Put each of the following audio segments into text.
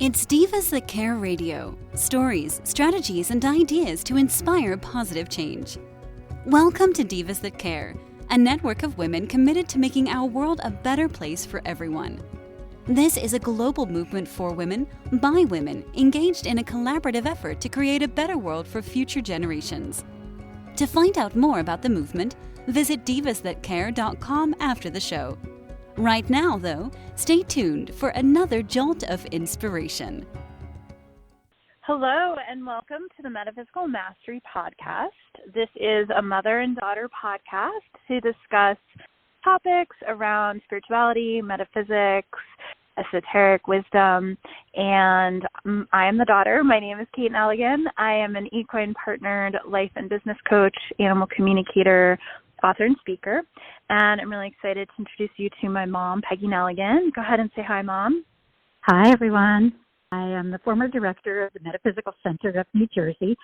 It's Divas That Care Radio. Stories, strategies, and ideas to inspire positive change. Welcome to Divas That Care, a network of women committed to making our world a better place for everyone. This is a global movement for women, by women, engaged in a collaborative effort to create a better world for future generations. To find out more about the movement, visit divasthatcare.com after the show. Right now, though, stay tuned for another jolt of inspiration. Hello, and welcome to the Metaphysical Mastery Podcast. This is a mother and daughter podcast to discuss topics around spirituality, metaphysics, esoteric wisdom, and I am the daughter. My name is Kate Nelligan. I am an equine partnered life and business coach, animal communicator, author, and speaker, and I'm really excited to introduce you to my mom, Peggy Nelligan. Go ahead and say hi, Mom. Hi, everyone. I am the former director of the Metaphysical Center of New Jersey,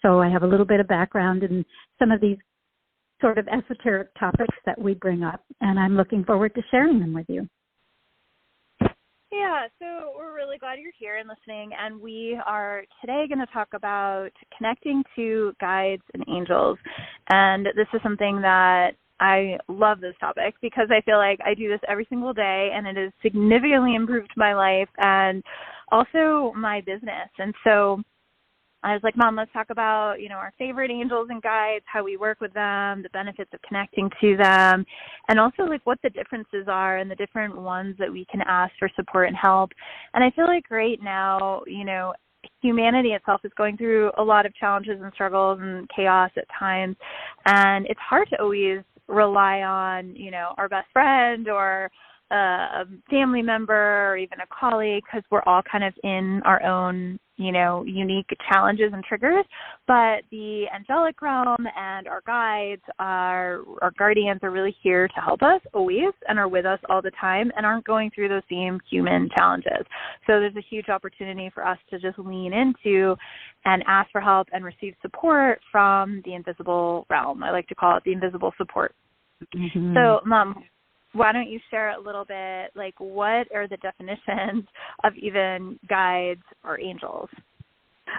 so I have a little bit of background in some of these sort of esoteric topics that we bring up, and I'm looking forward to sharing them with you. Yeah, so we're really glad you're here and listening, and we are today going to talk about connecting to guides and angels, and this is something that I love this topic because I feel like I do this every single day, and it has significantly improved my life and also my business. And so I was like, Mom, let's talk about, our favorite angels and guides, how we work with them, the benefits of connecting to them, and also what the differences are and the different ones that we can ask for support and help. And I feel like right now, humanity itself is going through a lot of challenges and struggles and chaos at times, and it's hard to always rely on, our best friend or a family member or even a colleague, because we're all kind of in our own, unique challenges and triggers. But the angelic realm and our guides, our guardians are really here to help us always and are with us all the time and aren't going through those same human challenges. So there's a huge opportunity for us to just lean into and ask for help and receive support from the invisible realm. I like to call it the invisible support. Mm-hmm. So, Mom, why don't you share a little bit, what are the definitions of even guides or angels?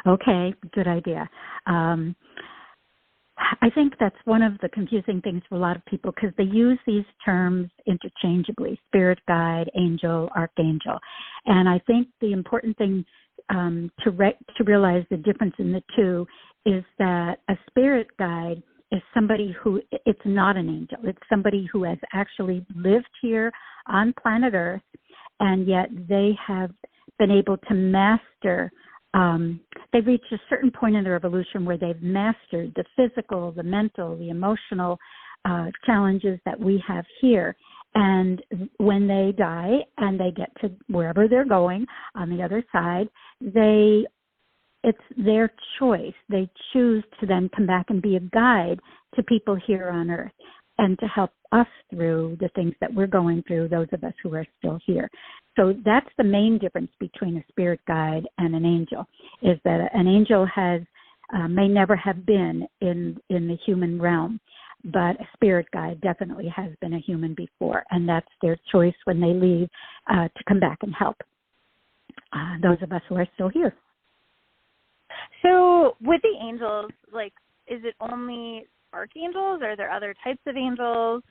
Okay, good idea. I think that's one of the confusing things for a lot of people because they use these terms interchangeably, spirit guide, angel, archangel. And I think the important thing to realize the difference in the two is that a spirit guide is somebody who, it's not an angel. It's somebody who has actually lived here on planet Earth, and yet they have been able to master, they've reached a certain point in their evolution where they've mastered the physical, the mental, the emotional challenges that we have here. And when they die and they get to wherever they're going on the other side, it's their choice. They choose to then come back and be a guide to people here on Earth and to help us through the things that we're going through, those of us who are still here. So that's the main difference between a spirit guide and an angel, is that an angel may never have been in the human realm, but a spirit guide definitely has been a human before, and that's their choice when they leave to come back and help those of us who are still here. So with the angels, is it only archangels, or are there other types of angels?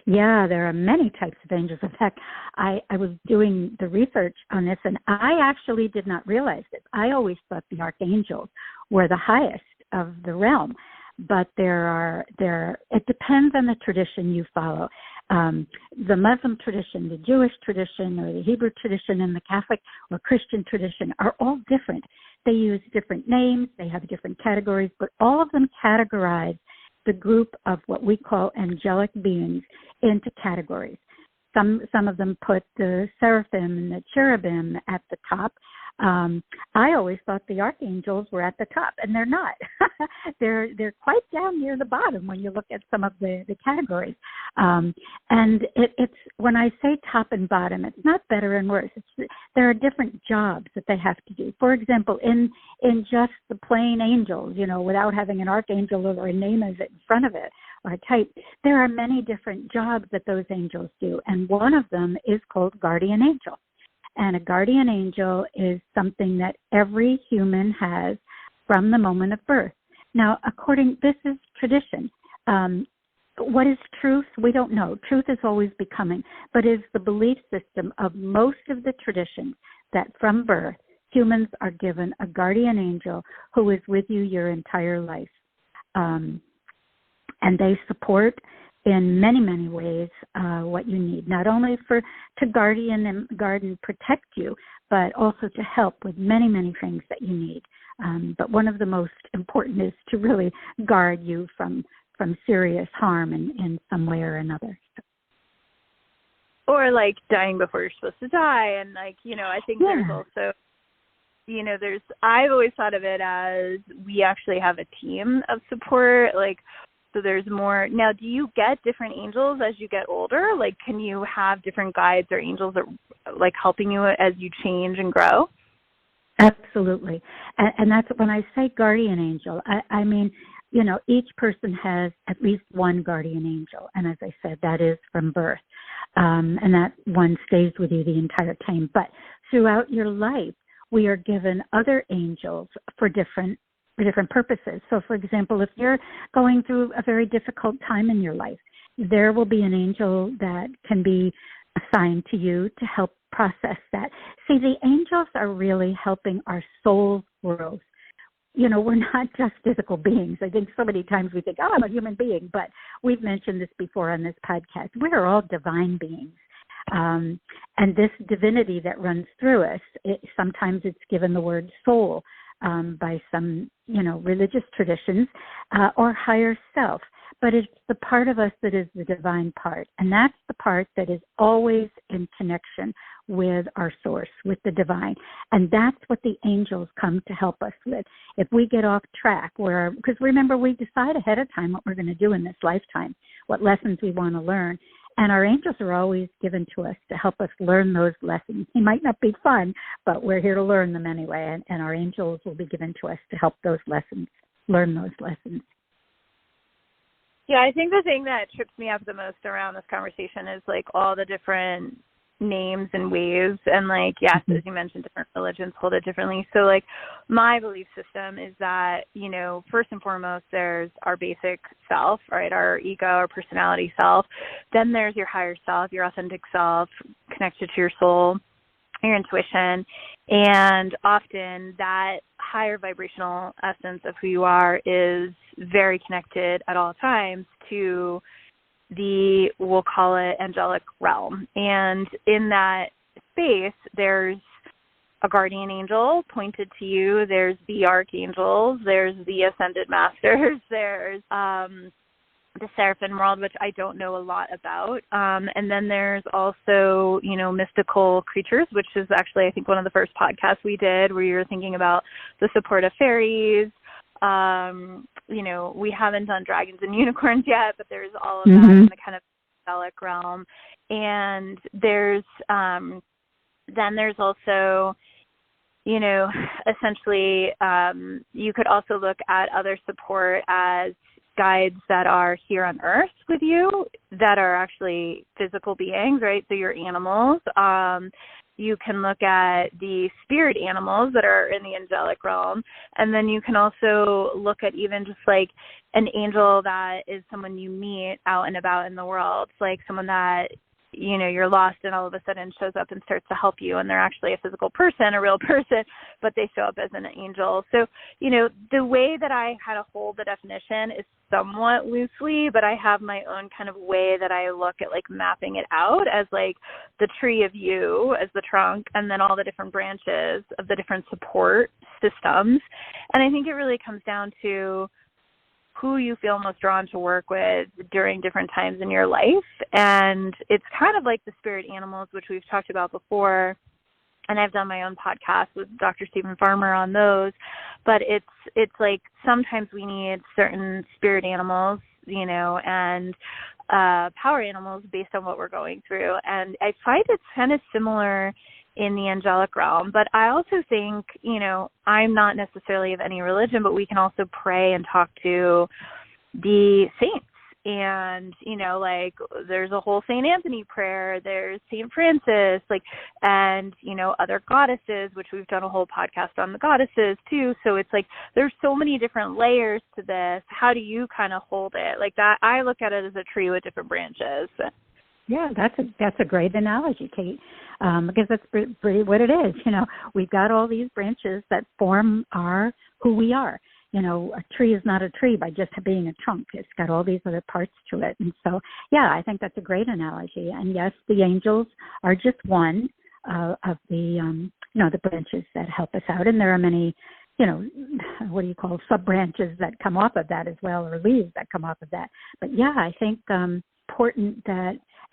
Yeah, there are many types of angels. In fact, I was doing the research on this, and I actually did not realize this. I always thought the archangels were the highest of the realm, but it depends on the tradition you follow. The Muslim tradition, the Jewish tradition, or the Hebrew tradition, and the Catholic or Christian tradition are all different. They use different names, they have different categories, but all of them categorize the group of what we call angelic beings into categories. Some of them put the seraphim and the cherubim at the top. I always thought the archangels were at the top, and they're not. They're quite down near the bottom when you look at some of the categories. And it's when I say top and bottom, it's not better and worse. There are different jobs that they have to do. For example, in just the plain angels, without having an archangel or a name as it in front of it or a type, there are many different jobs that those angels do, and one of them is called guardian angel. And a guardian angel is something that every human has from the moment of birth. Now, this is tradition. What is truth? We don't know. Truth is always becoming, but is the belief system of most of the traditions that from birth, humans are given a guardian angel who is with you your entire life. And they support in many, many ways what you need, not only to guard and protect you, but also to help with many, many things that you need. But one of the most important is to really guard you from serious harm in some way or another. Or like dying before you're supposed to die. And I think there's also, I've always thought of it as we actually have a team of support. So there's more. Now, do you get different angels as you get older? Can you have different guides or angels that helping you as you change and grow? Absolutely. And that's when I say guardian angel, I mean, each person has at least one guardian angel. And as I said, that is from birth. And that one stays with you the entire time. But throughout your life, we are given other angels for different purposes. So, for example, if you're going through a very difficult time in your life, there will be an angel that can be assigned to you to help process that. See, the angels are really helping our soul's growth. We're not just physical beings. I think so many times we think, I'm a human being, but we've mentioned this before on this podcast. We're all divine beings. And this divinity that runs through us, sometimes it's given the word soul by some, religious traditions or higher self. But it's the part of us that is the divine part. And that's the part that is always in connection with our source, with the divine. And that's what the angels come to help us with. If we get off track, because remember, we decide ahead of time what we're going to do in this lifetime, what lessons we want to learn. And our angels are always given to us to help us learn those lessons. They might not be fun, but we're here to learn them anyway. And our angels will be given to us to help learn those lessons. Yeah, I think the thing that trips me up the most around this conversation is all the different names and ways. And yes, as you mentioned, different religions hold it differently. So my belief system is that, first and foremost, there's our basic self, right? Our ego, our personality self. Then there's your higher self, your authentic self, connected to your soul, your intuition. And often that higher vibrational essence of who you are is very connected at all times to we'll call it angelic realm. And in that space, there's a guardian angel pointed to you. There's the archangels. There's the ascended masters. There's the seraphim world, which I don't know a lot about. And then there's also, mystical creatures, which is actually, I think, one of the first podcasts we did where you were thinking about the support of fairies. We haven't done dragons and unicorns yet, but there's all of that in the kind of angelic realm. And there's then there's also, essentially, you could also look at other support as guides that are here on Earth with you that are actually physical beings, right? So your animals. You can look at the spirit animals that are in the angelic realm. And then you can also look at even just an angel that is someone you meet out and about in the world. It's someone that, you're lost and all of a sudden shows up and starts to help you. And they're actually a physical person, a real person, but they show up as an angel. So, the way that I kind of hold the definition is somewhat loosely, but I have my own kind of way that I look at mapping it out as the tree of you as the trunk, and then all the different branches of the different support systems. And I think it really comes down to who you feel most drawn to work with during different times in your life. And it's kind of like the spirit animals, which we've talked about before. And I've done my own podcast with Dr. Stephen Farmer on those. But it's sometimes we need certain spirit animals, and power animals based on what we're going through. And I find it's kind of similar in the angelic realm. But I also think, I'm not necessarily of any religion, but we can also pray and talk to the saints and, like there's a whole St. Anthony prayer, there's St. Francis, like, and, other goddesses, which we've done a whole podcast on the goddesses too. So it's like, there's so many different layers to this. How do you kind of hold it like that? I look at it as a tree with different branches. Yeah, that's a great analogy, Kate, because that's pretty what it is. We've got all these branches that form who we are. A tree is not a tree by just being a trunk. It's got all these other parts to it. And so, yeah, I think that's a great analogy. And yes, the angels are just one of the, the branches that help us out. And there are many, sub-branches that come off of that as well, or leaves that come off of that. But yeah, I think important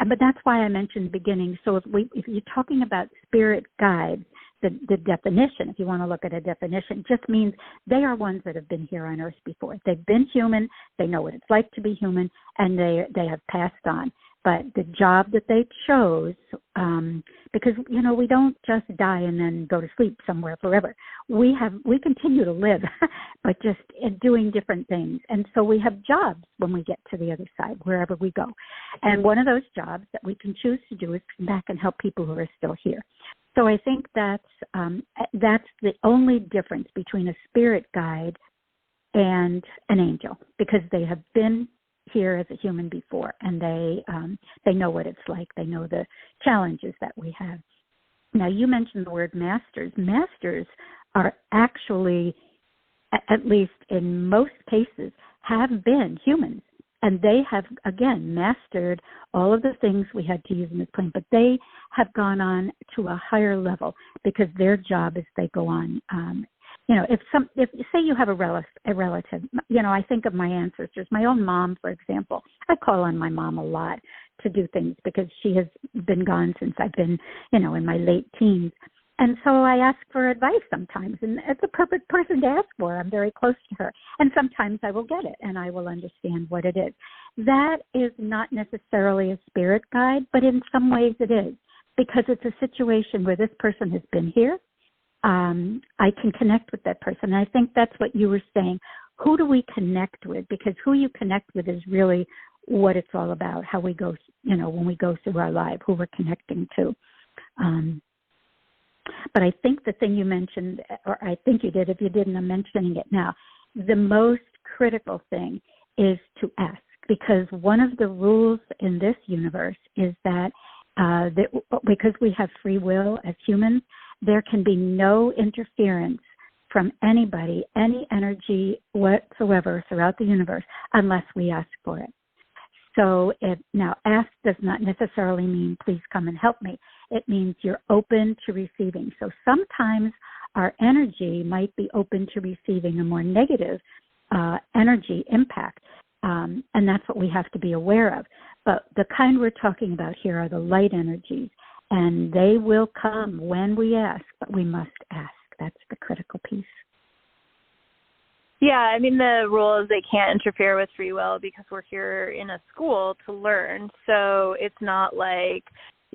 but that's why I mentioned beginning. So if you're talking about spirit guides, the definition, if you want to look at a definition, just means they are ones that have been here on Earth before. They've been human, they know what it's like to be human, and they have passed on. But the job that they chose, because, we don't just die and then go to sleep somewhere forever. We continue to live, but just doing different things. And so we have jobs when we get to the other side, wherever we go. And one of those jobs that we can choose to do is come back and help people who are still here. So I think that's the only difference between a spirit guide and an angel, because they have been here as a human before, and they know what it's like. They know the challenges that we have. Now, you mentioned the word masters. Masters are actually, at least in most cases, have been humans. And they have, again, mastered all of the things we had to use in this plane, but they have gone on to a higher level because their job is they go on. If say you have a relative, I think of my ancestors. My own mom, for example, I call on my mom a lot to do things because she has been gone since I've been, in my late teens. And so I ask for advice sometimes, and it's a perfect person to ask for. I'm very close to her. And sometimes I will get it, and I will understand what it is. That is not necessarily a spirit guide, but in some ways it is, because it's a situation where this person has been here. I can connect with that person. And I think that's what you were saying. Who do we connect with? Because who you connect with is really what it's all about, how we go, when we go through our life, who we're connecting to. But I think the thing you mentioned, or I think you did, if you didn't, I'm mentioning it now, the most critical thing is to ask, because one of the rules in this universe is that because we have free will as humans, there can be no interference from anybody, any energy whatsoever throughout the universe, unless we ask for it. So now ask does not necessarily mean please come and help me. It means you're open to receiving. So sometimes our energy might be open to receiving a more negative energy impact, and that's what we have to be aware of. But the kind we're talking about here are the light energies, and they will come when we ask, but we must ask. That's the critical piece. Yeah, I mean, the rule is they can't interfere with free will because we're here in a school to learn. So it's not like,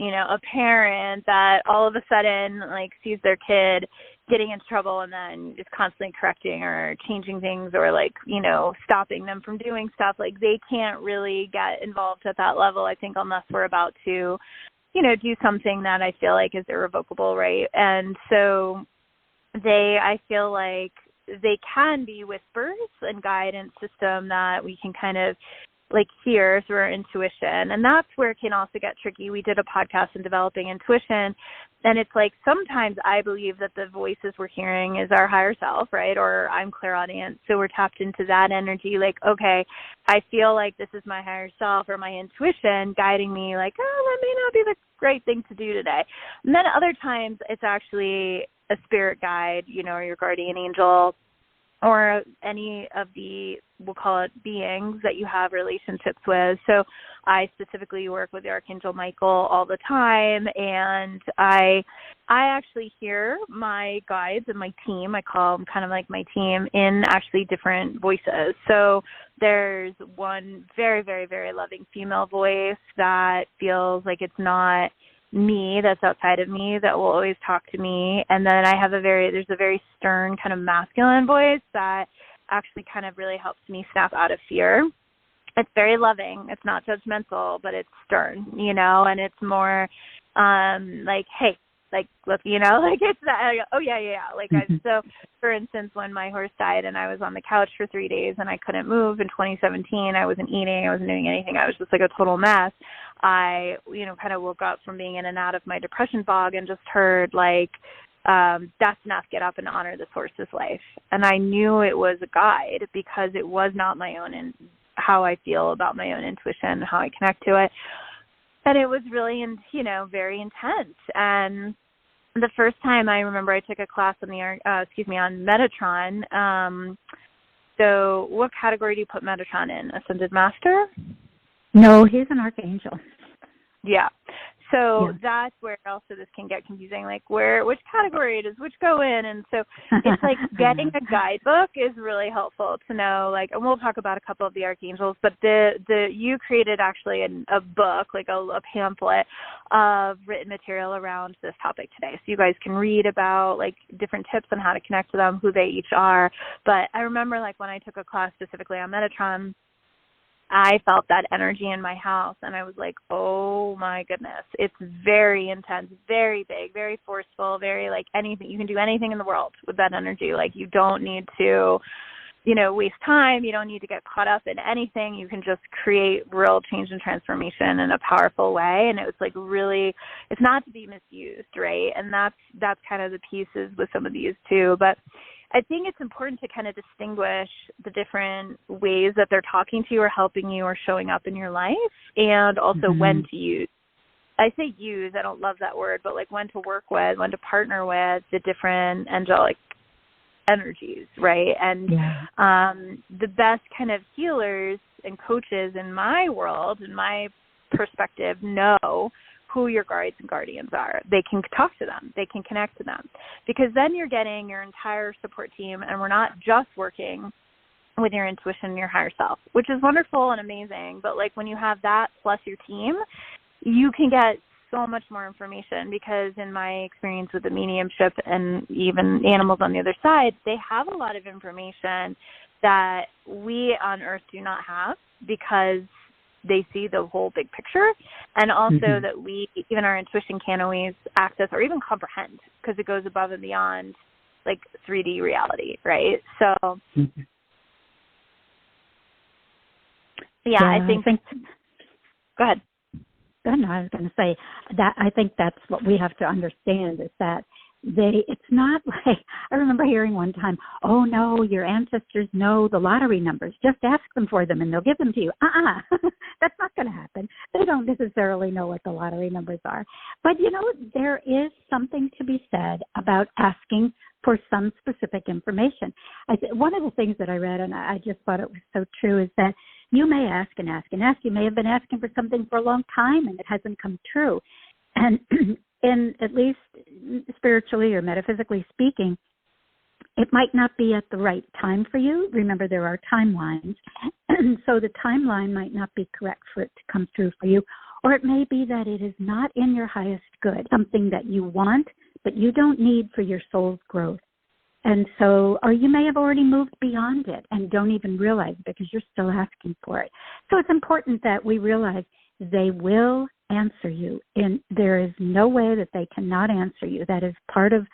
a parent that all of a sudden sees their kid getting into trouble and then is constantly correcting or changing things or stopping them from doing stuff. They can't really get involved at that level, I think, unless we're about to, do something that I feel like is irrevocable, right? And so I feel like they can be whispers and guidance system that we can kind of hear through our intuition. And that's where it can also get tricky. We did a podcast on developing intuition, and it's sometimes I believe that the voices we're hearing is our higher self, right? Or I'm clairaudient. So we're tapped into that energy. Okay, I feel like this is my higher self or my intuition guiding me that may not be the great thing to do today. And then other times it's actually a spirit guide, or your guardian angel, or any of the, we'll call it, beings that you have relationships with. So I specifically work with the Archangel Michael all the time, and I actually hear my guides and my team, I call them kind of like my team, in actually different voices. So there's one very, very, very loving female voice that feels like it's not me, that's outside of me, that will always talk to me. And then there's a very stern kind of masculine voice that actually kind of really helps me snap out of fear. It's very loving. It's not judgmental, but it's stern, and it's more like, hey, like, look, like it's that, oh, yeah. Like, so, for instance, when my horse died and I was on the couch for 3 days and I couldn't move in 2017, I wasn't eating, I wasn't doing anything. I was just like a total mess. I, kind of woke up from being in and out of my depression fog and just heard, like, that's enough, get up and honor this horse's life. And I knew it was a guide because it was not my own and how I feel about my own intuition, how I connect to it. And it was really, very intense. And the first time I remember I took a class on on Metatron. So what category do you put Metatron in? Ascended Master? No, he's an archangel. Yeah. So that's where also this can get confusing, like which category does which go in. And so it's like getting a guidebook is really helpful to know, like, and we'll talk about a couple of the archangels, but you created actually a book, like a pamphlet of written material around this topic today. So you guys can read about like different tips on how to connect to them, who they each are. But I remember like when I took a class specifically on Metatron, I felt that energy in my house, and I was like, oh, my goodness. It's very intense, very big, very forceful, very, like, anything. You can do anything in the world with that energy. Like, you don't need to, waste time. You don't need to get caught up in anything. You can just create real change and transformation in a powerful way. And it was, like, really, it's not to be misused, right? And that's kind of the pieces with some of these, too. But I think it's important to kind of distinguish the different ways that they're talking to you or helping you or showing up in your life, and also when to use. I say use, I don't love that word, but like when to work with, when to partner with the different angelic energies, right? And the best kind of healers and coaches in my world, in my perspective, know who your guides and guardians are. They can talk to them. They can connect to them. Because then you're getting your entire support team, and we're not just working with your intuition and your higher self, which is wonderful and amazing. But like when you have that plus your team, you can get so much more information, because in my experience with the mediumship and even animals on the other side, they have a lot of information that we on Earth do not have, because they see the whole big picture, and also that we, even our intuition, can't always access or even comprehend, because it goes above and beyond like 3D reality, right? So, I think go ahead. No, I was going to say that I think that's what we have to understand, is that it's not like, I remember hearing one time, oh no, your ancestors know the lottery numbers. Just ask them for them and they'll give them to you. That's not going to happen. They don't necessarily know what the lottery numbers are. But there is something to be said about asking for some specific information. One of the things that I read, and I just thought it was so true, is that you may ask and ask and ask. You may have been asking for something for a long time and it hasn't come true. And at least spiritually or metaphysically speaking, it might not be at the right time for you. Remember, there are timelines. So the timeline might not be correct for it to come through for you. Or it may be that it is not in your highest good, something that you want, but you don't need for your soul's growth. And so, or you may have already moved beyond it and don't even realize it because you're still asking for it. So it's important that we realize they will answer you, and there is no way that they cannot answer you. That is part of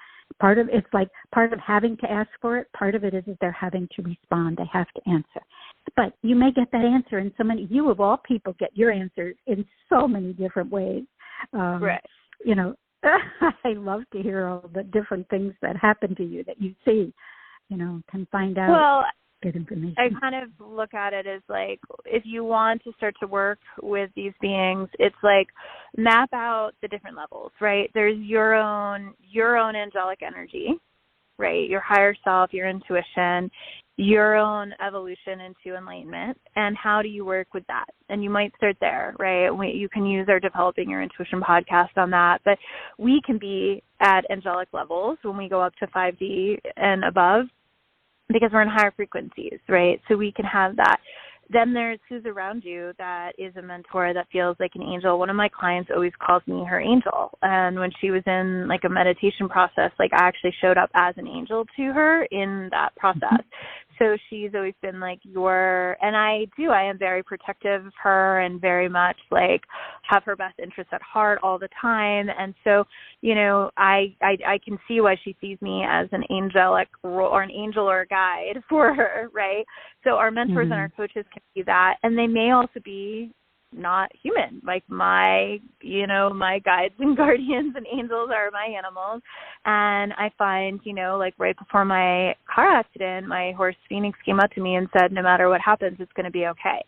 it's like part of having to ask for it. Part of it is that they're having to respond. They have to answer. But you may get that answer in so many. You of all people get your answers in so many different ways. Right. I love to hear all the different things that happen to you that you see. Can find out. Good information. I kind of look at it as like, if you want to start to work with these beings, it's like map out the different levels, right? There's your own angelic energy, right? Your higher self, your intuition, your own evolution into enlightenment, and how do you work with that? And you might start there, right? You can use our Developing Your Intuition podcast on that, but we can be at angelic levels when we go up to 5D and above, because we're in higher frequencies, right? So we can have that. Then there's who's around you that is a mentor that feels like an angel. One of my clients always calls me her angel. And when she was in like a meditation process, like I actually showed up as an angel to her in that process. So she's always been like and I am very protective of her and very much like have her best interests at heart all the time. And so, I can see why she sees me as an angelic or an angel or a guide for her, right? So our mentors and our coaches can be that. And they may also be not human. Like my guides and guardians and angels are my animals. And I find, like right before my car accident, my horse Phoenix came up to me and said, no matter what happens, it's going to be okay.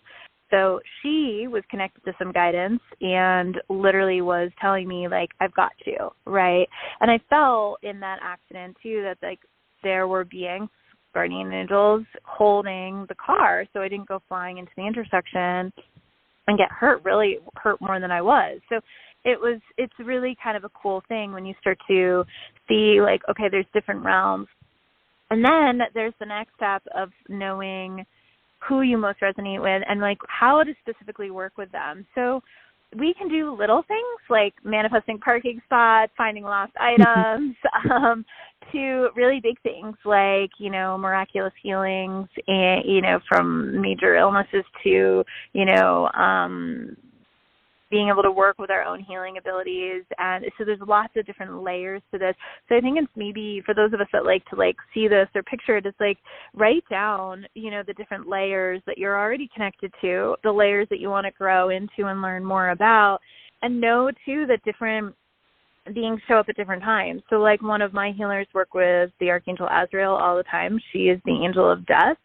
So she was connected to some guidance and literally was telling me like, I've got you, right? And I felt in that accident too, that like there were beings, guardian angels holding the car. So I didn't go flying into the intersection and get really hurt more than I was. So it's really kind of a cool thing when you start to see like, okay, there's different realms. And then there's the next step of knowing who you most resonate with and like how to specifically work with them. So we can do little things like manifesting parking spots, finding lost items, to really big things like, miraculous healings, and, from major illnesses to, being able to work with our own healing abilities. And so there's lots of different layers to this. So I think it's maybe for those of us that like to like see this or picture it, it's like write down, the different layers that you're already connected to, the layers that you want to grow into and learn more about, and know too that different beings show up at different times. So like one of my healers work with the Archangel Azrael all the time. She is the angel of death.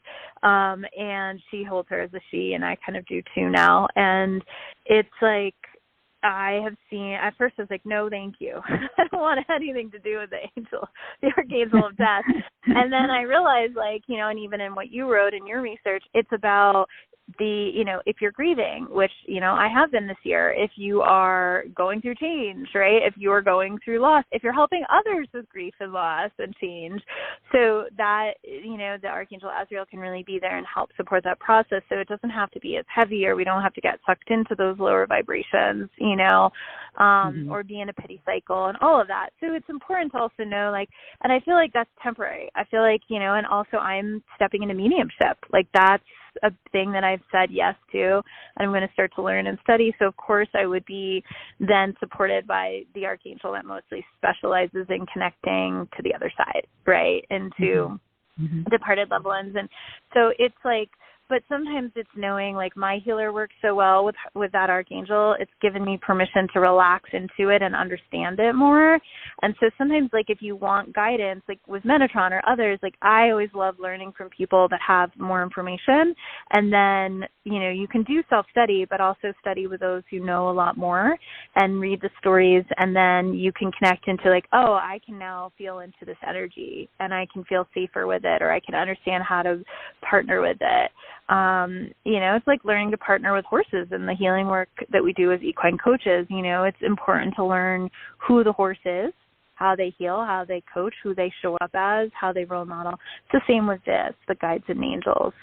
And she holds her as a she, and I kind of do too now. And it's like, I have seen, at first I was like, no, thank you. I don't want anything to do with the Archangel of Death. And then I realized like, and even in what you wrote in your research, it's about if you're grieving, which, I have been this year, if you are going through change, right? If you are going through loss, if you're helping others with grief and loss and change, so that, the Archangel Azrael can really be there and help support that process. So it doesn't have to be as heavy, or we don't have to get sucked into those lower vibrations, or be in a pity cycle and all of that. So it's important to also know, like, and I feel like that's temporary. I feel like, and also I'm stepping into mediumship. Like that's a thing that I've said yes to, and I'm going to start to learn and study. So of course I would be then supported by the Archangel that mostly specializes in connecting to the other side, right? Into departed loved ones. And so it's like, but sometimes it's knowing, like my healer works so well with that Archangel, it's given me permission to relax into it and understand it more. And so sometimes, like if you want guidance, like with Metatron or others, like I always love learning from people that have more information. And then, you can do self-study, but also study with those who know a lot more and read the stories. And then you can connect into like, oh, I can now feel into this energy and I can feel safer with it, or I can understand how to partner with it. It's like learning to partner with horses in the healing work that we do as equine coaches. It's important to learn who the horse is, how they heal, how they coach, who they show up as, how they role model. It's the same with this, the guides and angels.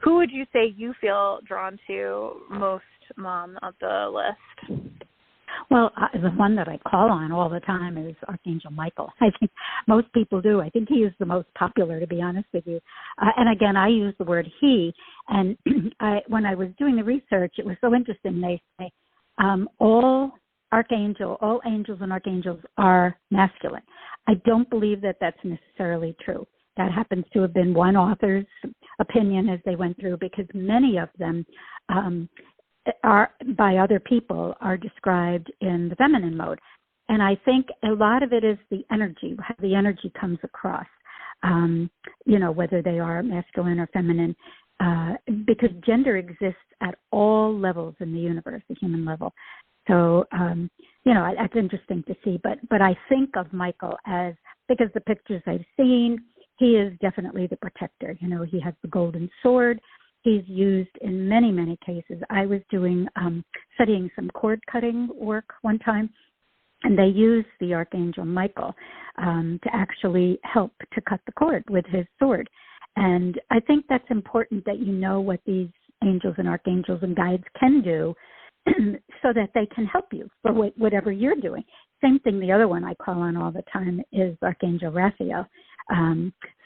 Who would you say you feel drawn to most, Mom, of the list? Well, the one that I call on all the time is Archangel Michael. I think most people do. I think he is the most popular, to be honest with you. And again, I use the word he. And when I was doing the research, it was so interesting. They say all angels and archangels are masculine. I don't believe that that's necessarily true. That happens to have been one author's opinion as they went through, because many of them are by other people are described in the feminine mode. And I think a lot of it is the energy, how the energy comes across, whether they are masculine or feminine, because gender exists at all levels in the universe, the human level. So, that's interesting to see. But I think of Michael as, because the pictures I've seen, he is definitely the protector. He has the golden sword. He's used in many, many cases. I was studying some cord cutting work one time, and they used the Archangel Michael to actually help to cut the cord with his sword. And I think that's important, that you know what these angels and archangels and guides can do so that they can help you for whatever you're doing. Same thing, the other one I call on all the time is Archangel Raphael.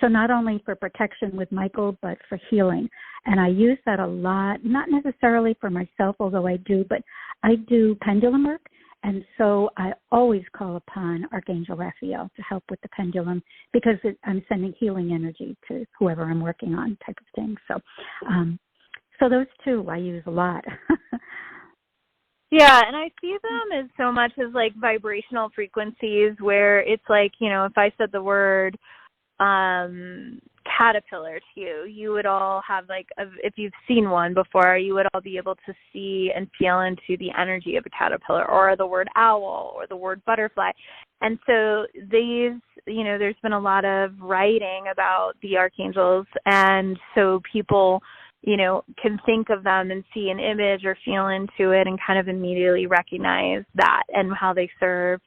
So not only for protection with Michael, but for healing. And I use that a lot, not necessarily for myself, although I do, but I do pendulum work. And so I always call upon Archangel Raphael to help with the pendulum because I'm sending healing energy to whoever I'm working on, type of thing. So those two I use a lot. Yeah, and I see them as so much as like vibrational frequencies where it's like, you know, if I said the word caterpillar to you, you would all have like, if you've seen one before, you would all be able to see and feel into the energy of a caterpillar, or the word owl, or the word butterfly. And so these, you know, there's been a lot of writing about the archangels, and so people, you know, can think of them and see an image or feel into it and kind of immediately recognize that and how they serve.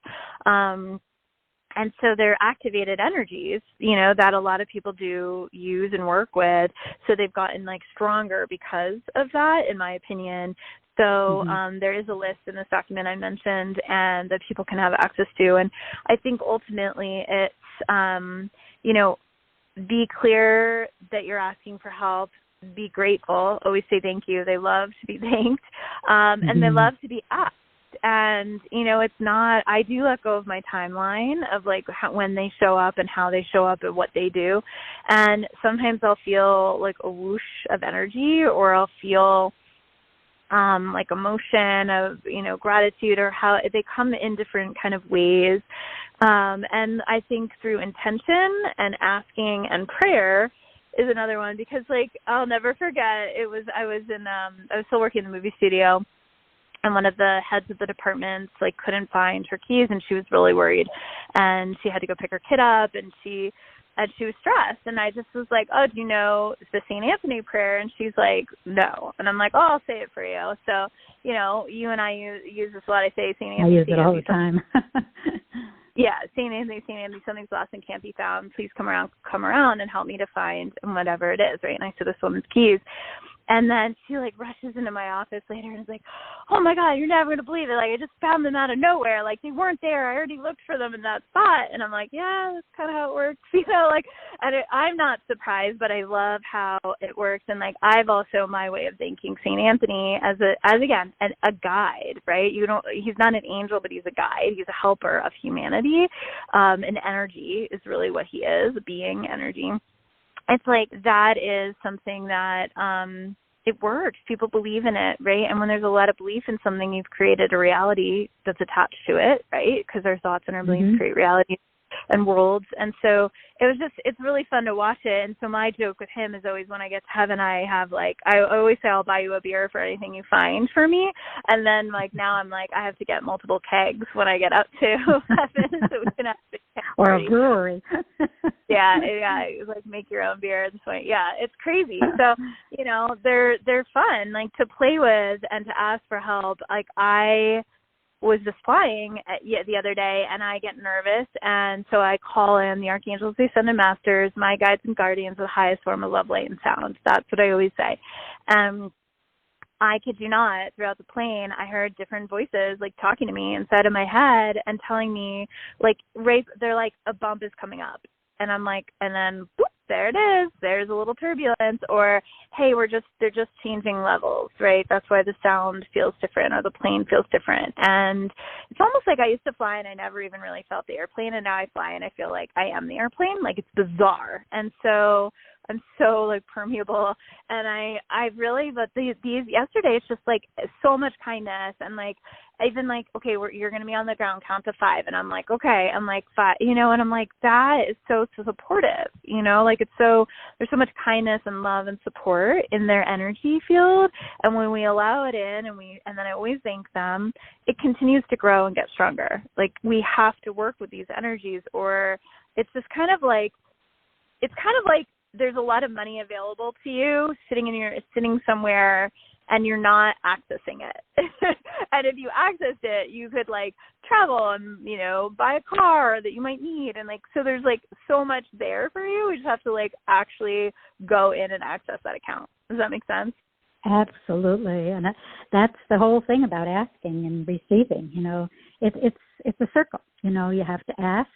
And so they're activated energies, you know, that a lot of people do use and work with. So they've gotten like stronger because of that, in my opinion. So there is a list in this document I mentioned and that people can have access to. And I think ultimately it's, you know, be clear that you're asking for help. Be grateful. Always say thank you. They love to be thanked. And they love to be asked. And, you know, it's not, I do let go of my timeline of like when they show up and how they show up and what they do. And sometimes I'll feel like a whoosh of energy, or I'll feel like emotion of, you know, gratitude, or how they come in different kind of ways. And I think through intention and asking and prayer is another one, because like I'll never forget, I was still working in the movie studio, and one of the heads of the departments like couldn't find her keys, and she was really worried, and she had to go pick her kid up, and she was stressed. And I just was like, oh, do you know the St. Anthony prayer? And she's like, no. And I'm like, oh, I'll say it for you. So, you know, you and I use this a lot. I say St. Anthony. I use it all the time. Yeah, St. Anthony, something's lost and can't be found. Please come around and help me to find whatever it is, right? And I said, this woman's keys. And then she like rushes into my office later and is like, oh my God, you're never going to believe it. Like, I just found them out of nowhere. Like, they weren't there. I already looked for them in that spot. And I'm like, yeah, that's kind of how it works. You know, like, and I'm not surprised, but I love how it works. And like, I've also, my way of thanking St. Anthony as again, a guide, right? He's not an angel, but he's a guide. He's a helper of humanity. And energy is really what he is, being energy. It's like that is something that it works. People believe in it, right? And when there's a lot of belief in something, you've created a reality that's attached to it, right? Because our thoughts and our beliefs create reality and worlds. And so it's really fun to watch it. And so my joke with him is always, when I get to heaven, I always say, I'll buy you a beer for anything you find for me. And then like now I'm like, I have to get multiple kegs when I get up to heaven, so we can have a keg or party. A brewery. yeah, like make your own beer at this point. Yeah, it's crazy. So, you know, they're fun, like to play with and to ask for help. Like I was just flying the other day, and I get nervous, and so I call in the archangels, the ascended masters, my guides and guardians, the highest form of love, light, and sound. That's what I always say. I kid you not, throughout the plane, I heard different voices like talking to me inside of my head and telling me like, they're like, a bump is coming up. And I'm like, and then whoop, there it is. There's a little turbulence, or hey, they're just changing levels, right? That's why the sound feels different, or the plane feels different. And it's almost like I used to fly and I never even really felt the airplane, and now I fly and I feel like I am the airplane. Like, it's bizarre. And so I'm so like permeable, and I really, but these yesterday, it's just like so much kindness, and like even like, okay, you're going to be on the ground, count to 5, and I'm like, okay, I'm like 5, you know, and I'm like, that is so supportive, you know, like there's so much kindness and love and support in their energy field, and when we allow it in, and then I always thank them, it continues to grow and get stronger. Like, we have to work with these energies, or it's just kind of like there's a lot of money available to you sitting somewhere, and you're not accessing it. And if you accessed it, you could like travel and, you know, buy a car that you might need. And like, so there's like so much there for you. We just have to like actually go in and access that account. Does that make sense? Absolutely. And that's the whole thing about asking and receiving. You know, it's a circle. You know, you have to ask,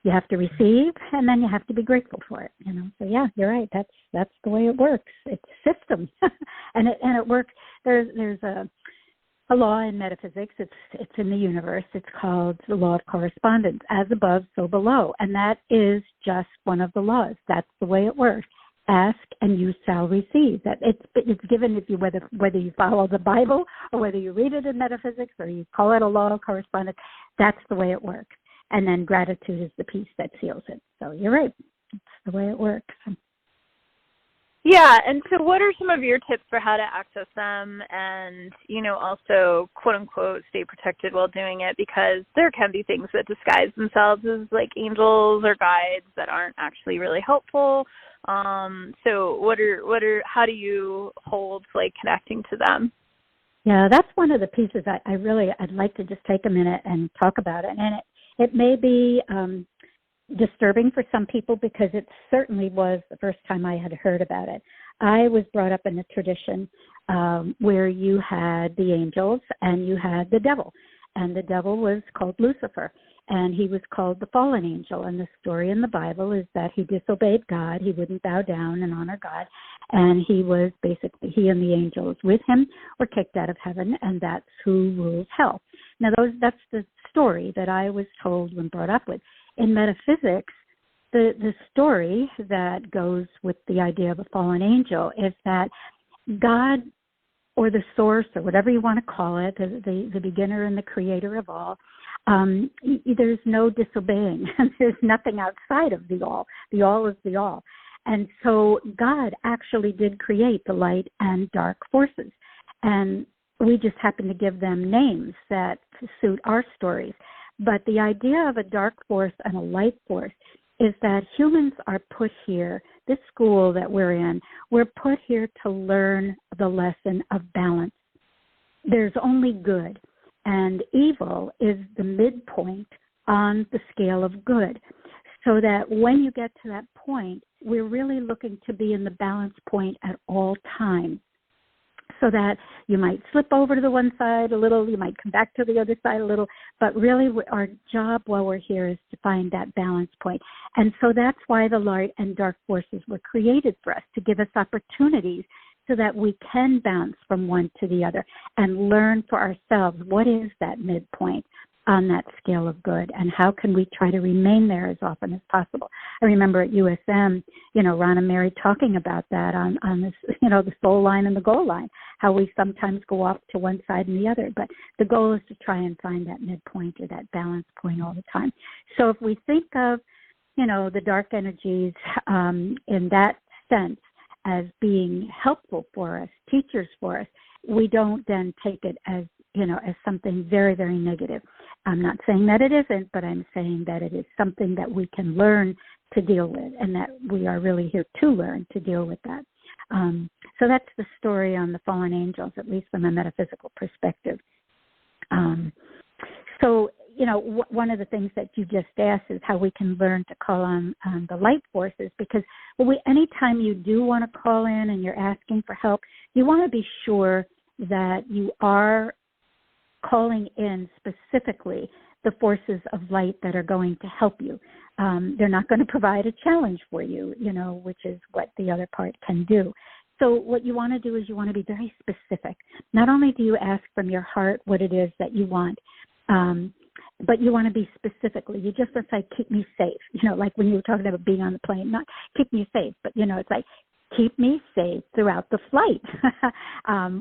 You have to receive, and then you have to be grateful for it. So yeah, you're right. That's the way it works. It's a system, and it works. There's a law in metaphysics. It's in the universe. It's called the law of correspondence. As above, so below, and that is just one of the laws. That's the way it works. Ask and you shall receive. That it's given if you whether you follow the Bible or whether you read it in metaphysics or you call it a law of correspondence. That's the way it works. And then gratitude is the piece that seals it. So you're right. It's the way it works. Yeah, and so what are some of your tips for how to access them and, also, quote-unquote, stay protected while doing it? Because there can be things that disguise themselves as, like, angels or guides that aren't actually really helpful. So how do you hold, like, connecting to them? Yeah, that's one of the pieces I'd like to just take a minute and talk about it. And it may be disturbing for some people because it certainly was the first time I had heard about it. I was brought up in a tradition where you had the angels and you had the devil. And the devil was called Lucifer, and he was called the fallen angel. And the story in the Bible is that he disobeyed God. He wouldn't bow down and honor God. And he and the angels with him were kicked out of heaven, and that's who rules hell. Now, that's the story that I was told when brought up with. In metaphysics, the story that goes with the idea of a fallen angel is that God, or the source, or whatever you want to call it, the beginner and the creator of all, there's no disobeying. There's nothing outside of the all. The all is the all. And so God actually did create the light and dark forces. And we just happen to give them names that suit our stories. But the idea of a dark force and a light force is that humans are put here, this school that we're in, we're put here to learn the lesson of balance. There's only good, and evil is the midpoint on the scale of good. So that when you get to that point, we're really looking to be in the balance point at all times. So that you might slip over to the one side a little, you might come back to the other side a little, but really our job while we're here is to find that balance point. And so that's why the light and dark forces were created for us, to give us opportunities so that we can bounce from one to the other and learn for ourselves what is that midpoint on that scale of good, and how can we try to remain there as often as possible. I remember at USM, Ron and Mary talking about that on this, the soul line and the goal line, how we sometimes go off to one side and the other, but the goal is to try and find that midpoint or that balance point all the time. So if we think of, the dark energies in that sense as being helpful for us, teachers for us, we don't then take it as something very, very negative. I'm not saying that it isn't, but I'm saying that it is something that we can learn to deal with, and that we are really here to learn to deal with that. So that's the story on the fallen angels, at least from a metaphysical perspective. So, one of the things that you just asked is how we can learn to call on the light forces, because anytime you do want to call in and you're asking for help, you want to be sure that you are calling in specifically the forces of light that are going to help you. They're not going to provide a challenge for you, which is what the other part can do. So what you want to do is you want to be very specific. Not only do you ask from your heart what it is that you want, but you want to be specifically. You just don't say, keep me safe. Like when you were talking about being on the plane, not keep me safe, but, it's like, keep me safe throughout the flight,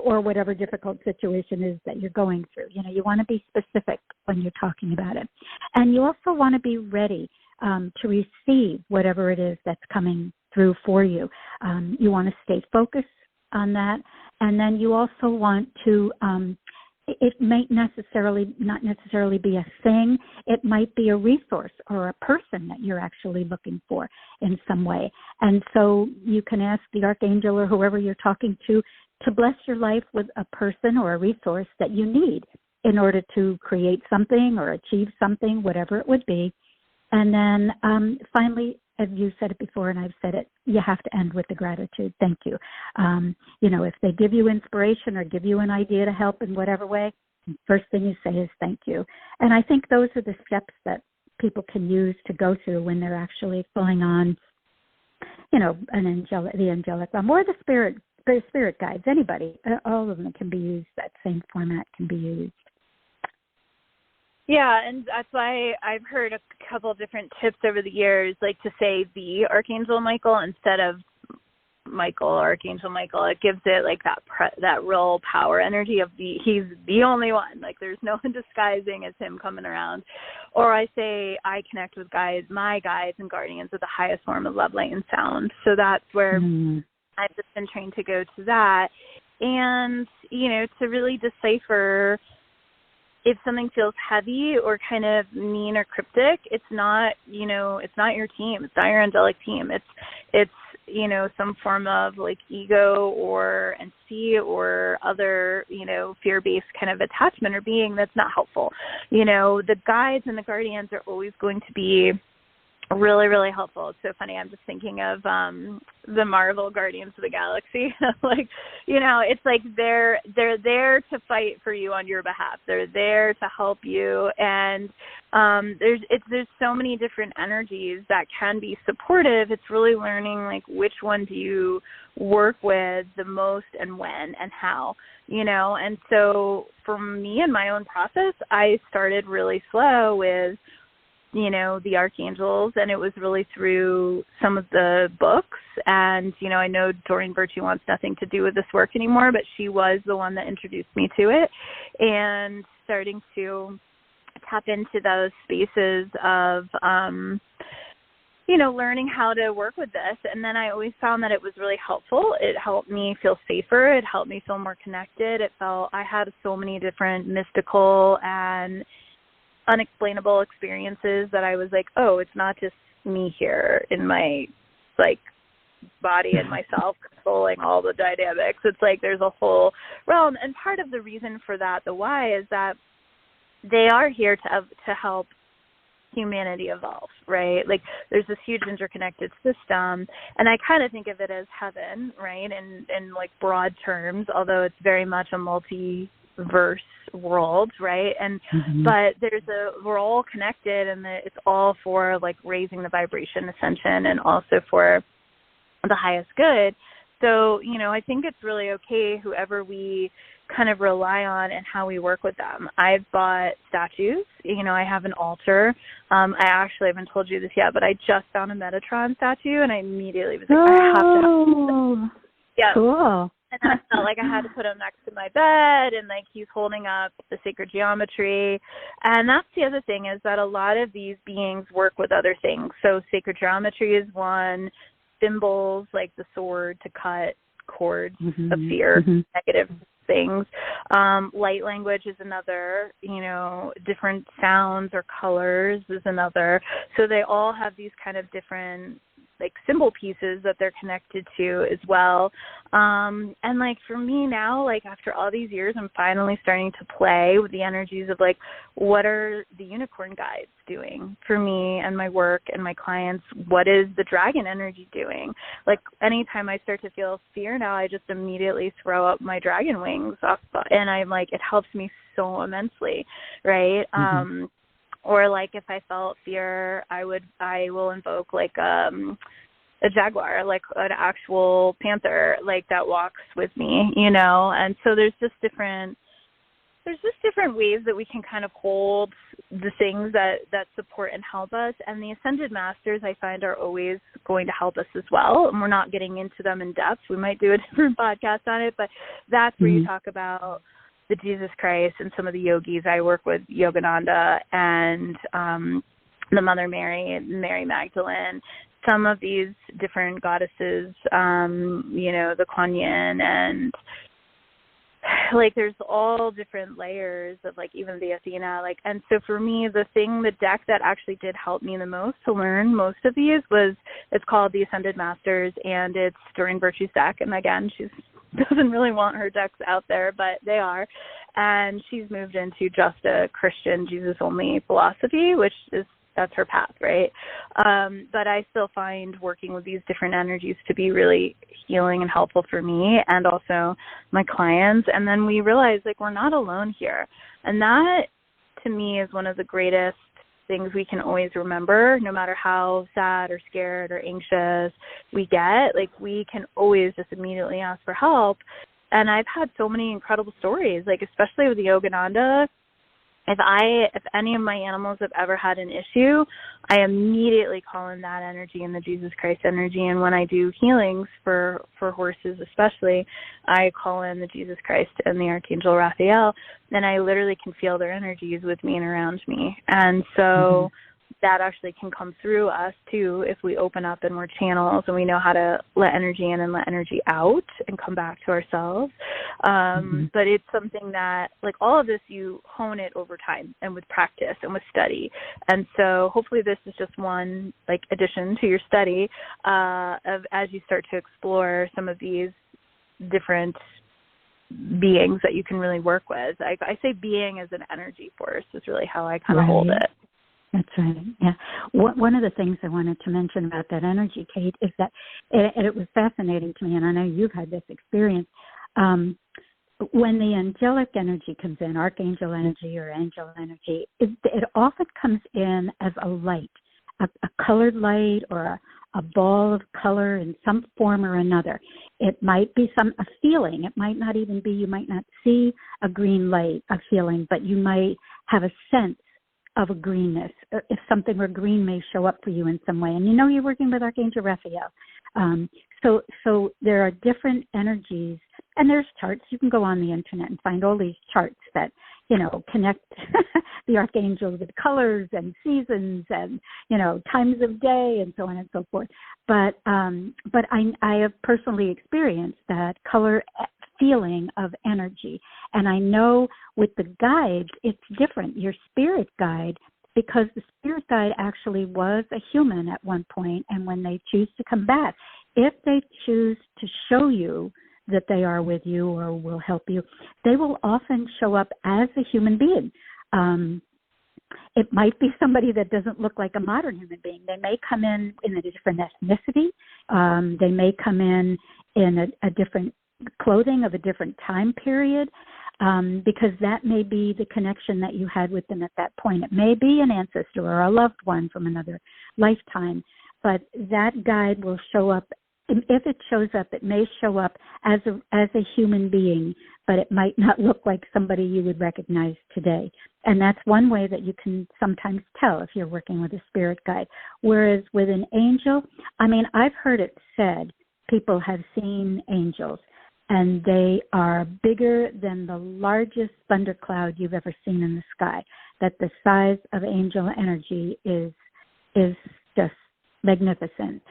or whatever difficult situation is that you're going through. You want to be specific when you're talking about it. And you also want to be ready to receive whatever it is that's coming through for you. You want to stay focused on that. And then you also want to, it may not necessarily be a thing. It might be a resource or a person that you're actually looking for in some way. And so you can ask the archangel or whoever you're talking to bless your life with a person or a resource that you need in order to create something or achieve something, whatever it would be. And then finally, as you said it before and I've said it, you have to end with the gratitude. Thank you. If they give you inspiration or give you an idea to help in whatever way, first thing you say is thank you. And I think those are the steps that people can use to go through when they're actually pulling on, the angelic realm or the spirit guides. Anybody, all of them can be used. That same format can be used. Yeah, and that's why I've heard a couple of different tips over the years, like to say the Archangel Michael instead of Michael or Archangel Michael. It gives it like that real power energy of he's the only one. Like there's no one disguising as him coming around. Or I say I connect with my guides and guardians with the highest form of love, light, and sound. So that's where I've just been trained to go to that. And, to really decipher if something feels heavy or kind of mean or cryptic, it's not your team. It's not your angelic team. It's some form of like ego or entity or other, fear-based kind of attachment or being that's not helpful. The guides and the guardians are always going to be really, really helpful. It's so funny. I'm just thinking of the Marvel Guardians of the Galaxy. It's like they're there to fight for you on your behalf. They're there to help you, and there's so many different energies that can be supportive. It's really learning like which one do you work with the most and when and how. And so for me in my own process, I started really slow with the archangels, and it was really through some of the books. And, I know Doreen Virtue wants nothing to do with this work anymore, but she was the one that introduced me to it, and starting to tap into those spaces of, learning how to work with this. And then I always found that it was really helpful. It helped me feel safer. It helped me feel more connected. I had so many different mystical and unexplainable experiences that I was like, oh, it's not just me here in my body and myself controlling all the dynamics. It's like there's a whole realm. And part of the reason for that, the why, is that they are here to help humanity evolve, right? Like there's this huge interconnected system, and I kind of think of it as heaven, right? In like broad terms, although it's very much a multiverse world, right? And but we're all connected, and it's all for like raising the vibration, ascension, and also for the highest good. So I think it's really okay whoever we kind of rely on and how we work with them. I've bought statues. I have an altar. I actually haven't told you this yet, but I just found a Metatron statue, and I immediately was like, I have to have this. Yeah. Cool. And I felt like I had to put him next to my bed, and like he's holding up the sacred geometry. And that's the other thing, is that a lot of these beings work with other things. So sacred geometry is one, symbols like the sword to cut cords of fear, negative things. Light language is another, different sounds or colors is another. So they all have these kind of different like symbol pieces that they're connected to as well. And like for me now, like after all these years, I'm finally starting to play with the energies of like, what are the unicorn guides doing for me and my work and my clients? What is the dragon energy doing? Like anytime I start to feel fear now, I just immediately throw up my dragon wings off, and I'm like, it helps me so immensely, right? Or like if I felt fear, I will invoke like a jaguar, like an actual panther, like that walks with me, And so there's just different ways that we can kind of hold the things that support and help us. And the Ascended Masters, I find, are always going to help us as well. And we're not getting into them in depth. We might do a different podcast on it, but that's where you talk about the Jesus Christ and some of the yogis. I work with Yogananda and the Mother Mary, Mary Magdalene, some of these different goddesses, the Kuan Yin, and like there's all different layers of like even the Athena, like, and so for me, the deck that actually did help me the most to learn most of these it's called the Ascended Masters, and it's Doreen Virtue's deck. And again, she doesn't really want her decks out there, but they are. And she's moved into just a Christian Jesus only philosophy, that's her path, right? But I still find working with these different energies to be really healing and helpful for me and also my clients. And then we realize like we're not alone here. And that to me is one of the greatest things we can always remember, no matter how sad or scared or anxious we get. Like, we can always just immediately ask for help. And I've had so many incredible stories, like especially with the Yogananda. If any of my animals have ever had an issue, I immediately call in that energy and the Jesus Christ energy. And when I do healings for horses especially, I call in the Jesus Christ and the Archangel Raphael, and I literally can feel their energies with me and around me. And so that actually can come through us too if we open up and we're channels and we know how to let energy in and let energy out and come back to ourselves. But it's something that, like, all of this, you hone it over time and with practice and with study. And so hopefully this is just one, like, addition to your study of as you start to explore some of these different beings that you can really work with. I say being as an energy force is really how I kind of hold it. That's right. Yeah. One of the things I wanted to mention about that energy, Kate, is that it was fascinating to me, and I know you've had this experience. When the angelic energy comes in, archangel energy or angel energy, it often comes in as a light, a colored light or a ball of color in some form or another. It might be a feeling. It might not even be, you might not see a green light, a feeling, but you might have a sense of a greenness. If something were green may show up for you in some way. And you know you're working with Archangel Raphael. So there are different energies, and there's charts. You can go on the internet and find all these charts that, you know, connect the archangels with colors and seasons and, you know, times of day and so on and so forth. But I have personally experienced that color feeling of energy. And I know with the guides, it's different. Your spirit guide, because the spirit guide actually was a human at one point, and when they choose to come back, if they choose to show you that they are with you or will help you, they will often show up as a human being. It might be somebody that doesn't look like a modern human being. They may come in a different ethnicity. They may come in a different clothing of a different time period, because that may be the connection that you had with them at that point. It may be an ancestor or a loved one from another lifetime, but that guide will show up. If it shows up, it may show up as a human being, but it might not look like somebody you would recognize today. And that's one way that you can sometimes tell if you're working with a spirit guide. Whereas with an angel, I mean, I've heard it said, people have seen angels, and they are bigger than the largest thundercloud you've ever seen in the sky, that the size of angel energy is just magnificent.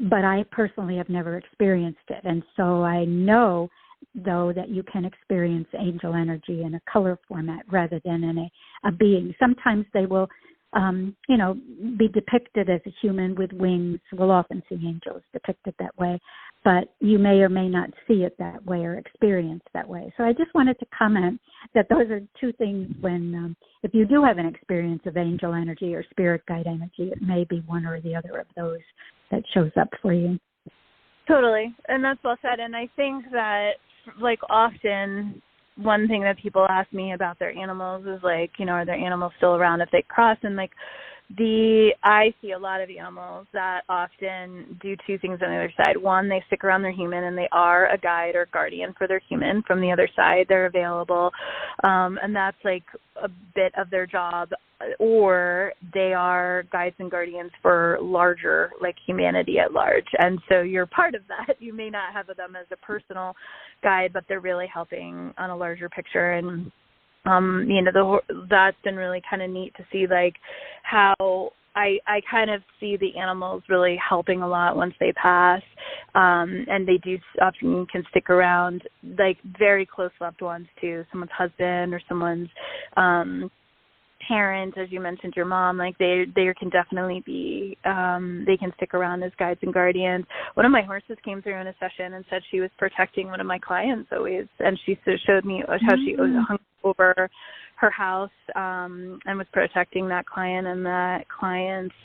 But I personally have never experienced it. And so I know, though, that you can experience angel energy in a color format rather than in a being. Sometimes they will be depicted as a human with wings. We'll often see angels depicted that way, but you may or may not see it that way or experience that way. So I just wanted to comment that those are two things when, if you do have an experience of angel energy or spirit guide energy, it may be one or the other of those that shows up for you. Totally. And that's well said. And I think that, like, often one thing that people ask me about their animals is, like, you know, are their animals still around if they cross? And, like, I see a lot of animals that often do two things on the other side. One, they stick around their human and they are a guide or guardian for their human. From the other side, they're available. And that's like a bit of their job. Or they are guides and guardians for larger, like, humanity at large. And so you're part of that. You may not have them as a personal guide, but they're really helping on a larger picture. And that's been really kind of neat to see, like, how I kind of see the animals really helping a lot once they pass, and they do often can stick around, like, very close loved ones too, someone's husband or someone's parents, as you mentioned, your mom, like, they can definitely be, they can stick around as guides and guardians. One of my horses came through in a session and said she was protecting one of my clients always, and she showed me how she hung over her house and was protecting that client and that client's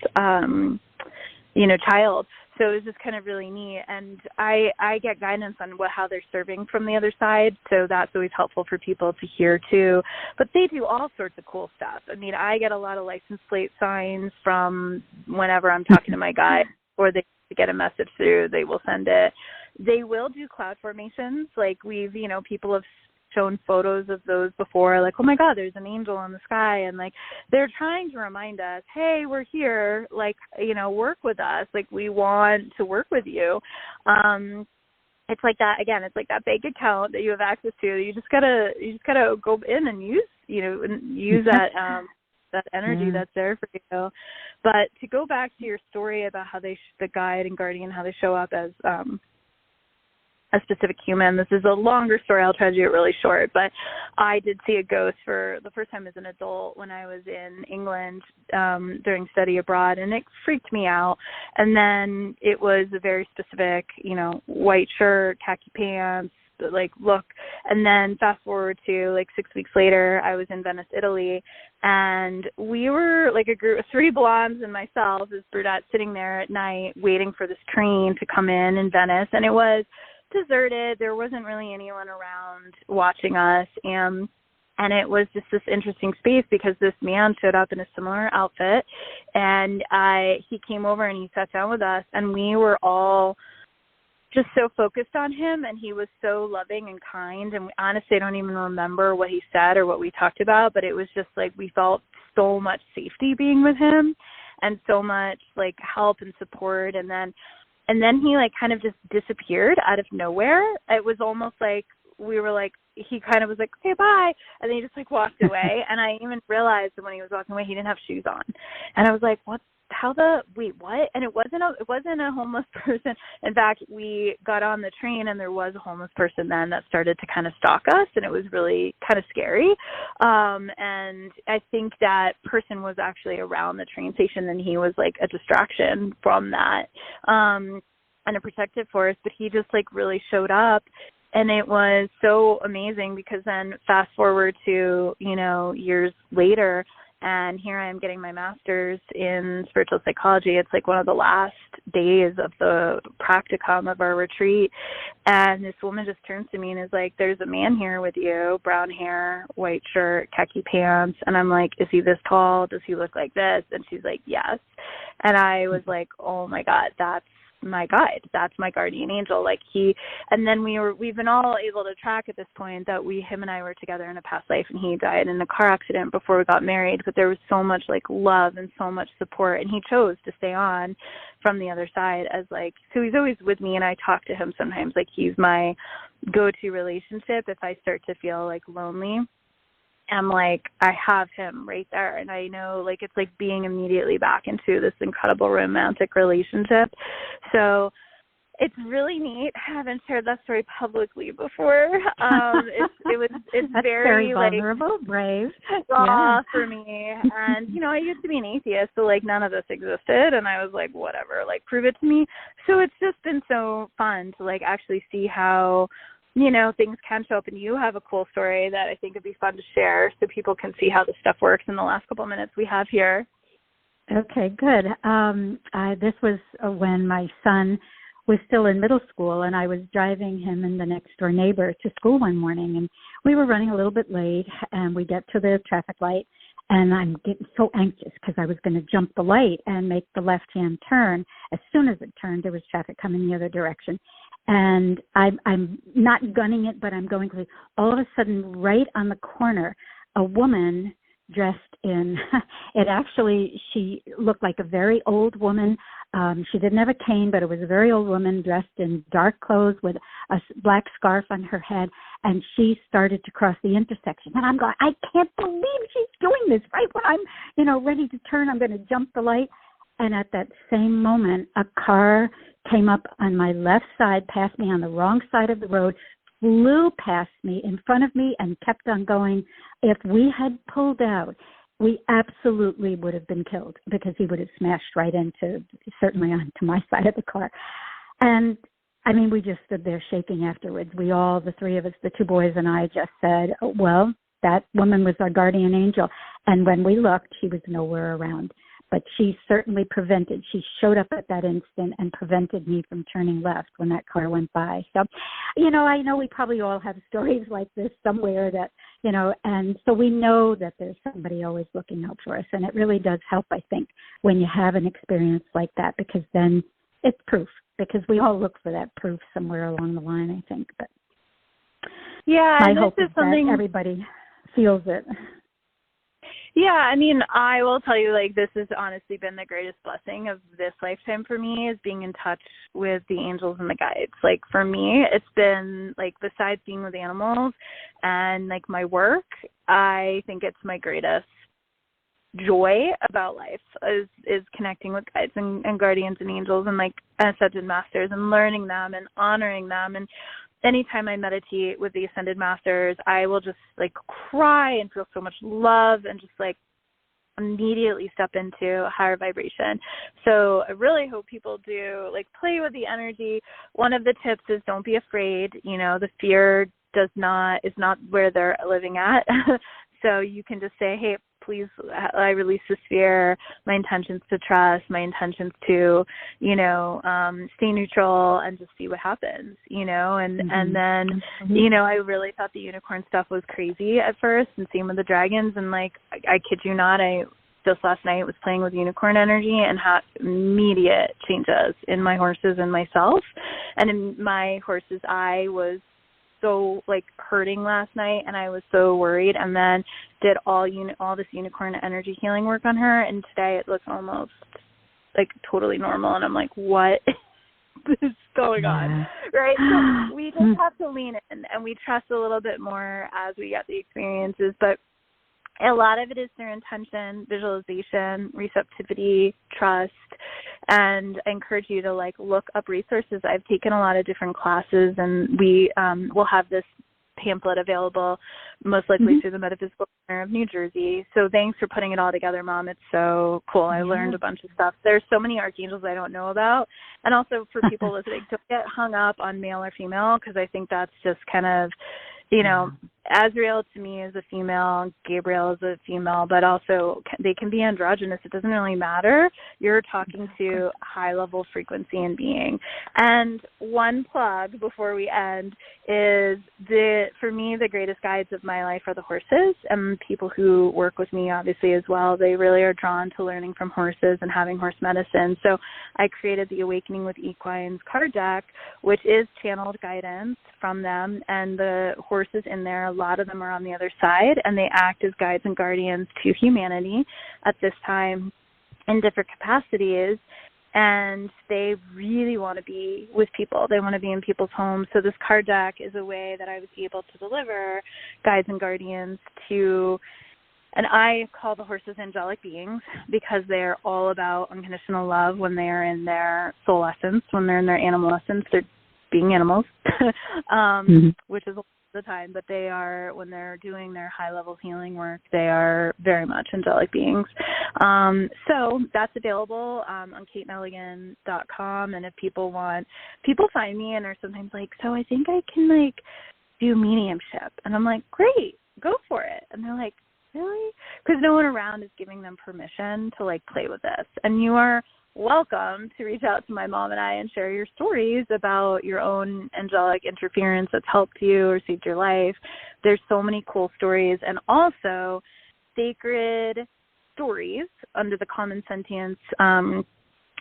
child. So it was just kind of really neat. And I get guidance on how they're serving from the other side. So that's always helpful for people to hear too. But they do all sorts of cool stuff. I mean, I get a lot of license plate signs from whenever I'm talking to my guide, or they get a message through, they will send it. They will do cloud formations. Like people have shown photos of those before, like, oh my God, there's an angel in the sky. And like, they're trying to remind us, hey, we're here, like, work with us. Like, we want to work with you. It's like that, again, it's like that bank account that you have access to. You just gotta go in and use that, that energy that's there for you. But to go back to your story about how the guide and guardian, how they show up as, a specific human. This is a longer story. I'll try to do it really short, but I did see a ghost for the first time as an adult when I was in England during study abroad, and it freaked me out. And then it was a very specific, white shirt, khaki pants, like look. And then fast forward to like 6 weeks later, I was in Venice, Italy, and we were like a group of 3 blondes and myself as brunette sitting there at night waiting for this train to come in Venice, and it was deserted. There wasn't really anyone around watching us, and it was just this interesting space because this man showed up in a similar outfit, and he came over and he sat down with us, and we were all just so focused on him, and he was so loving and kind, and honestly I don't even remember what he said or what we talked about, but it was just like we felt so much safety being with him and so much like help and support. And then he like kind of just disappeared out of nowhere. It was almost like we were like, he kind of was like, okay, bye. And then he just like walked away. And I even realized that when he was walking away, he didn't have shoes on. And I was like, what? Wait, what? And it wasn't a homeless person. In fact, we got on the train and there was a homeless person then that started to kind of stalk us, and it was really kind of scary. And I think that person was actually around the train station, and he was like a distraction from that, and a protective force, but he just like really showed up. And it was so amazing because then fast forward to, years later, and here I am getting my master's in spiritual psychology. It's like one of the last days of the practicum of our retreat. And this woman just turns to me and is like, there's a man here with you, brown hair, white shirt, khaki pants. And I'm like, is he this tall? Does he look like this? And she's like, yes. And I was like, oh my God, that's my guide. That's my guardian angel. And then we've been all able to track at this point that him and I were together in a past life, and he died in a car accident before we got married. But there was so much like love and so much support, and he chose to stay on from the other side so he's always with me, and I talk to him sometimes. Like, he's my go-to relationship if I start to feel like lonely. I'm like, I have him right there, and I know, like, it's like being immediately back into this incredible romantic relationship. So it's really neat. I haven't shared that story publicly before. It's very vulnerable, like, brave, raw for me. And I used to be an atheist, so like none of this existed, and I was like, whatever, like, prove it to me. So it's just been so fun to like actually see how things can show up. And you have a cool story that I think would be fun to share so people can see how this stuff works in the last couple of minutes we have here. Okay, good. This was when my son was still in middle school, and I was driving him and the next door neighbor to school one morning, and we were running a little bit late, and we get to the traffic light, and I'm getting so anxious because I was going to jump the light and make the left-hand turn. As soon as it turned, there was traffic coming the other direction. And I'm not gunning it, but I'm going quickly. All of a sudden, right on the corner, a woman dressed in, she looked like a very old woman. She didn't have a cane, but it was a very old woman dressed in dark clothes with a black scarf on her head. And she started to cross the intersection. And I'm going, I can't believe she's doing this right when I'm, ready to turn. I'm going to jump the light. And at that same moment, a car came up on my left side, passed me on the wrong side of the road, flew past me, in front of me, and kept on going. If we had pulled out, we absolutely would have been killed because he would have smashed right certainly onto my side of the car. And, we just stood there shaking afterwards. We all, the 3 of us, the 2 boys and I, just said, oh, well, that woman was our guardian angel. And when we looked, she was nowhere around. but she certainly prevented. She showed up at that instant and prevented me from turning left when that car went by. So, I know we probably all have stories like this somewhere that, and so we know that there's somebody always looking out for us. And it really does help, I think, when you have an experience like that, because then it's proof, because we all look for that proof somewhere along the line, I think. But yeah, my hope is that everybody feels it. Yeah, I mean, I will tell you, this has honestly been the greatest blessing of this lifetime for me, is being in touch with the angels and the guides. For me, it's been, besides being with animals and, my work, I think it's my greatest joy about life is connecting with guides and guardians and angels and, ascended masters, and learning them and honoring them. And anytime I meditate with the ascended masters, I will just cry and feel so much love and just immediately step into a higher vibration. So I really hope people do play with the energy. One of the tips is don't be afraid. The fear is not where they're living at. So you can just say, hey, please, I release this fear, my intentions to trust, my intentions to, stay neutral and just see what happens, and then, I really thought the unicorn stuff was crazy at first, and same with the dragons. And I kid you not, I just last night was playing with unicorn energy and had immediate changes in my horses and myself. And in my horse's eye was so hurting last night, and I was so worried, and then did all this unicorn energy healing work on her, and today it looks almost totally normal, and I'm like, what is going on, right? So we just have to lean in, and we trust a little bit more as we get the experiences, but a lot of it is through intention, visualization, receptivity, trust, and I encourage you to look up resources. I've taken a lot of different classes, and we will have this pamphlet available most likely through the Metaphysical Center of New Jersey. So thanks for putting it all together, Mom. It's so cool. I learned a bunch of stuff. There's so many archangels I don't know about. And also for people listening, don't get hung up on male or female, because I think that's just kind of, Azrael to me is a female, Gabriel is a female, but also they can be androgynous. It doesn't really matter. You're talking to high-level frequency and being. And one plug before we end is for me, the greatest guides of my life are the horses, and people who work with me, obviously, as well. They really are drawn to learning from horses and having horse medicine. So I created the Awakening with Equines card deck, which is channeled guidance from them, and the horses in there, a lot of them are on the other side, and they act as guides and guardians to humanity at this time in different capacities, and they really want to be with people. They want to be in people's homes. So this card deck is a way that I was able to deliver guides and guardians to, and I call the horses angelic beings, because they're all about unconditional love when they are in their soul essence. When they're in their animal essence, they're being animals, which is the time, but they are, when they're doing their high-level healing work, they are very much angelic beings. So that's available on KateMilligan.com, and if people find me and are sometimes so I think I can do mediumship, and I'm like, great, go for it, and they're like, really? Because no one around is giving them permission to play with this, and you are welcome to reach out to my mom and I and share your stories about your own angelic interference that's helped you or saved your life. There's so many cool stories, and also sacred stories under the Common Sentience.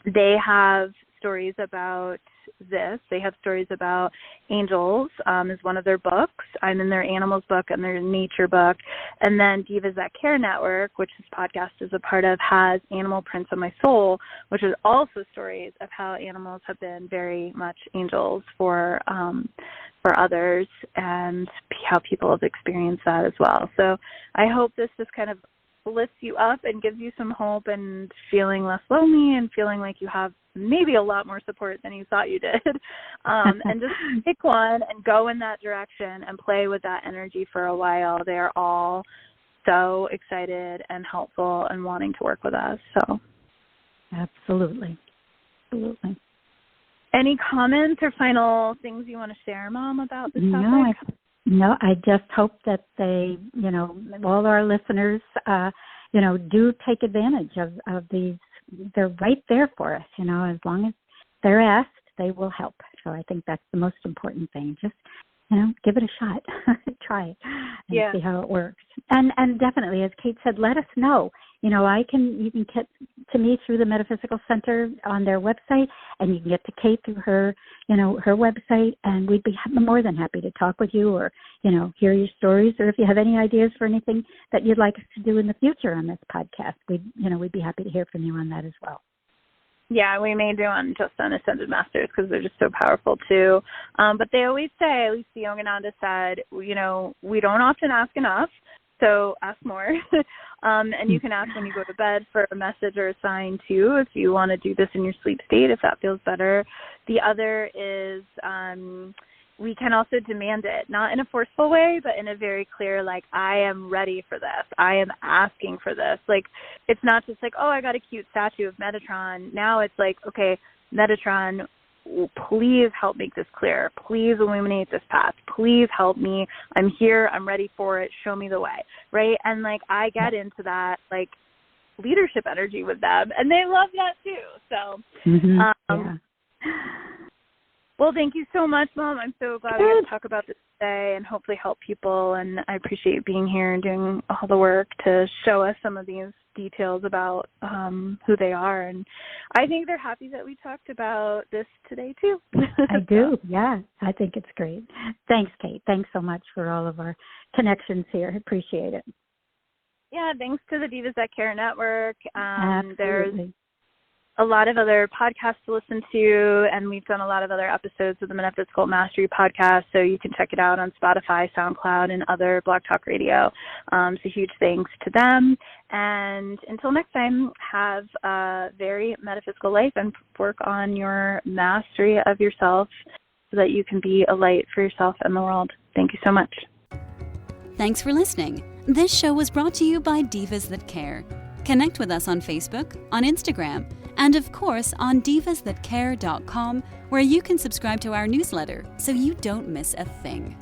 They have stories about this. They have stories about angels is one of their books. I'm in their animals book and their nature book. And then Divas That Care Network, which this podcast is a part of, has Animal Prints of My Soul, which is also stories of how animals have been very much angels for others, and how people have experienced that as well. So I hope this just kind of lifts you up and gives you some hope, and feeling less lonely, and feeling like you have maybe a lot more support than you thought you did. And just pick one and go in that direction and play with that energy for a while. They're all so excited and helpful and wanting to work with us. So Absolutely. Any comments or final things you want to share, Mom, about this topic? No, I just hope that they, all our listeners, do take advantage of these. They're right there for us, as long as they're asked, they will help. So I think that's the most important thing. Just, give it a shot. Try it and see how it works. And definitely, as Kate said, let us know. You can get to me through the Metaphysical Center on their website, and you can get to Kate through her, her website, and we'd be more than happy to talk with you or, hear your stories, or if you have any ideas for anything that you'd like us to do in the future on this podcast, we'd be happy to hear from you on that as well. Yeah, we may do one just on Ascended Masters because they're just so powerful too. But they always say, at least the Yogananda said, we don't often ask enough, so ask more. And you can ask when you go to bed for a message or a sign too, if you want to do this in your sleep state, if that feels better. The other is we can also demand it, not in a forceful way, but in a very clear, I am ready for this. I am asking for this. It's not just I got a cute statue of Metatron. Now it's okay, Metatron, please help make this clear. Please illuminate this path. Please help me. I'm here. I'm ready for it. Show me the way, right? And, I get into that, leadership energy with them, and they love that too. So, Well, thank you so much, Mom. I'm so glad we got to talk about this today and hopefully help people. And I appreciate you being here and doing all the work to show us some of these details about who they are. And I think they're happy that we talked about this today, too. I do. Yeah, I think it's great. Thanks, Kate. Thanks so much for all of our connections here. I appreciate it. Yeah, thanks to the Divas That Care Network. Absolutely. There's a lot of other podcasts to listen to, and we've done a lot of other episodes of the Metaphysical Mastery podcast, so you can check it out on Spotify, SoundCloud, and other Blog Talk Radio. So huge thanks to them. And until next time, have a very metaphysical life and work on your mastery of yourself so that you can be a light for yourself and the world. Thank you so much. Thanks for listening. This show was brought to you by Divas That Care. Connect with us on Facebook, on Instagram, and of course on divasthatcare.com, where you can subscribe to our newsletter so you don't miss a thing.